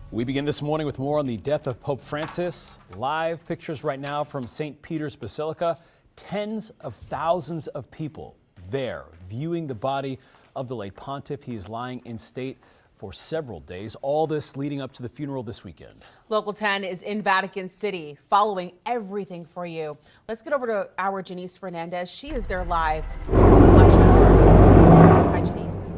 We begin this morning with more on the death of Pope Francis. Live pictures right now from St. Peter's Basilica. Tens of thousands of people there viewing the body of the late pontiff. He is lying in state for several days. All this leading up to the funeral this weekend. Local 10 is in Vatican City, following everything for you. Let's get over to our Janice Fernandez. She is there live. Hi, Janice.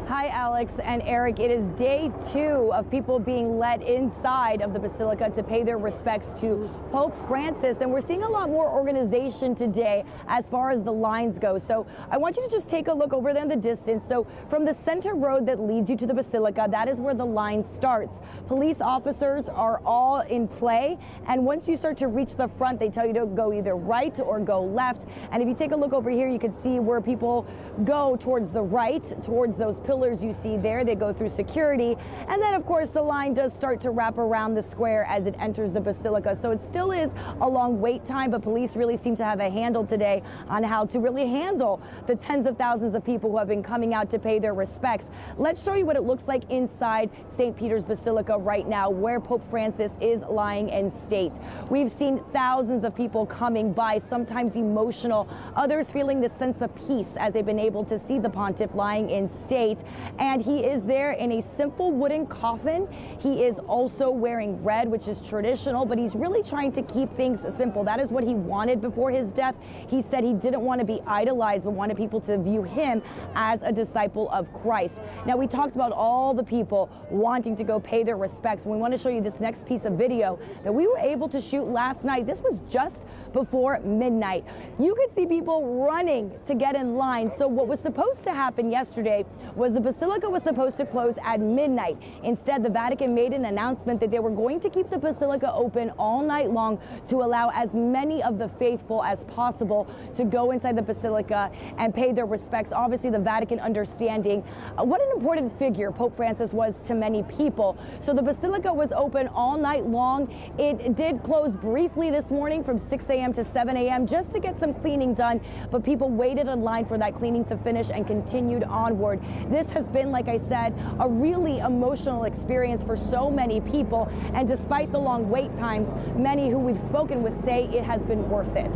Hi, Alex and Eric. It is day 2 of people being let inside of the Basilica to pay their respects to Pope Francis. And we're seeing a lot more organization today as far as the lines go. So I want you to just take a look over there in the distance. So from the center road that leads you to the Basilica, that is where the line starts. Police officers are all in play. And once you start to reach the front, they tell you to go either right or go left. And if you take a look over here, you can see where people go towards the right, towards those pillars you see there. They go through security, and then of course the line does start to wrap around the square as it enters the Basilica. So it still is a long wait time, but police really seem to have a handle today on how to really handle the tens of thousands of people who have been coming out to pay their respects. Let's show you what it looks like inside St. Peter's Basilica right now, where Pope Francis is lying in state. We've seen thousands of people coming by, sometimes emotional, others feeling this sense of peace as they've been able to see the pontiff lying in state. And he is there in a simple wooden coffin. He is also wearing red, which is traditional, but he's really trying to keep things simple. That is what he wanted before his death. He said he didn't want to be idolized, but wanted people to view him as a disciple of Christ. Now, we talked about all the people wanting to go pay their respects. We want to show you this next piece of video that we were able to shoot last night. This was just before midnight. You could see people running to get in line. So what was supposed to happen yesterday was the Basilica was supposed to close at midnight. Instead, the Vatican made an announcement that they were going to keep the Basilica open all night long to allow as many of the faithful as possible to go inside the Basilica and pay their respects. Obviously, the Vatican understanding what an important figure Pope Francis was to many people. So the Basilica was open all night long. It did close briefly this morning from 6 a.m. to 7 a.m. just to get some cleaning done, but people waited in line for that cleaning to finish and continued onward. This has been, like I said, a really emotional experience for so many people, and despite the long wait times, many who we've spoken with say it has been worth it.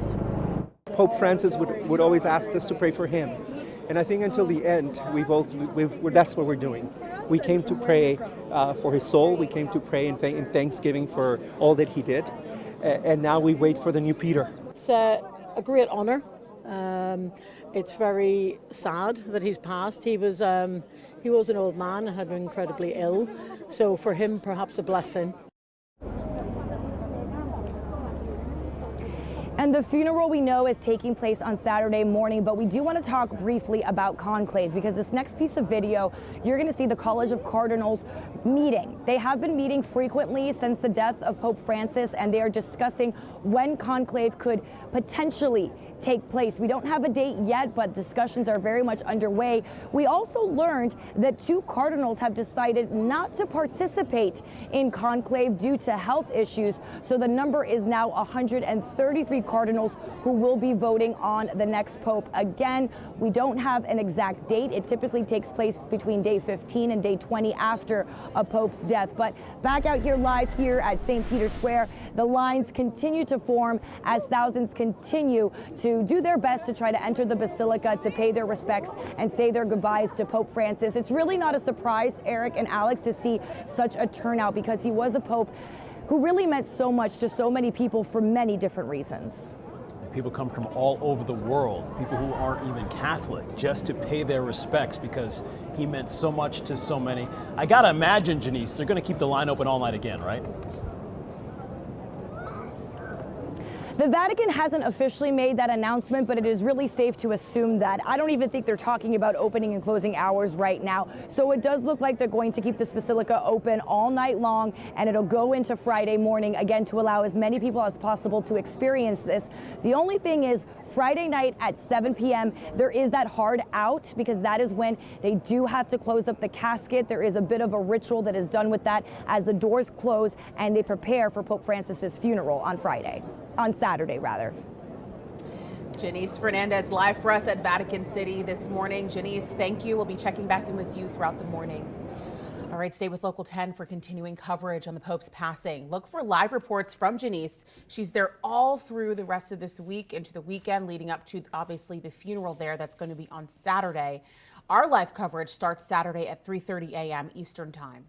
Pope Francis would always ask us to pray for him. And I think until the end, that's what we're doing. We came to pray for his soul. We came to pray in thanksgiving for all that he did. And now we wait for the new Peter. It's a great honor. It's very sad that he's passed. He was an old man and had been incredibly ill. So for him, perhaps a blessing. And the funeral, we know, is taking place on Saturday morning, but we do want to talk briefly about conclave, because this next piece of video, you're going to see the College of Cardinals meeting. They have been meeting frequently since the death of Pope Francis, and they are discussing when conclave could potentially take place. We don't have a date yet, but discussions are very much underway. We also learned that 2 cardinals have decided not to participate in conclave due to health issues. So the number is now 133 cardinals who will be voting on the next pope. Again, we don't have an exact date. It typically takes place between day 15 and day 20 after a pope's death. But back out here live here at St. Peter's Square, the lines continue to form as thousands continue to do their best to try to enter the Basilica to pay their respects and say their goodbyes to Pope Francis. It's really not a surprise, Eric and Alex, to see such a turnout, because he was a pope who really meant so much to so many people for many different reasons. People come from all over the world, people who aren't even Catholic, just to pay their respects because he meant so much to so many. I gotta imagine, Janice, they're gonna keep the line open all night again, right? The Vatican hasn't officially made that announcement, but it is really safe to assume that. I don't even think they're talking about opening and closing hours right now. So it does look like they're going to keep this Basilica open all night long, and it'll go into Friday morning, again, to allow as many people as possible to experience this. The only thing is, Friday night at 7 p.m., there is that hard out, because that is when they do have to close up the casket. There is a bit of a ritual that is done with that as the doors close and they prepare for Pope Francis's funeral on Saturday rather. Janice Fernandez live for us at Vatican City this morning. Janice, thank you. We'll be checking back in with you throughout the morning. All right, stay with Local 10 for continuing coverage on the Pope's passing. Look for live reports from Janice. She's there all through the rest of this week into the weekend leading up to obviously the funeral there. That's going to be on Saturday. Our live coverage starts Saturday at 3:30 a.m. Eastern Time.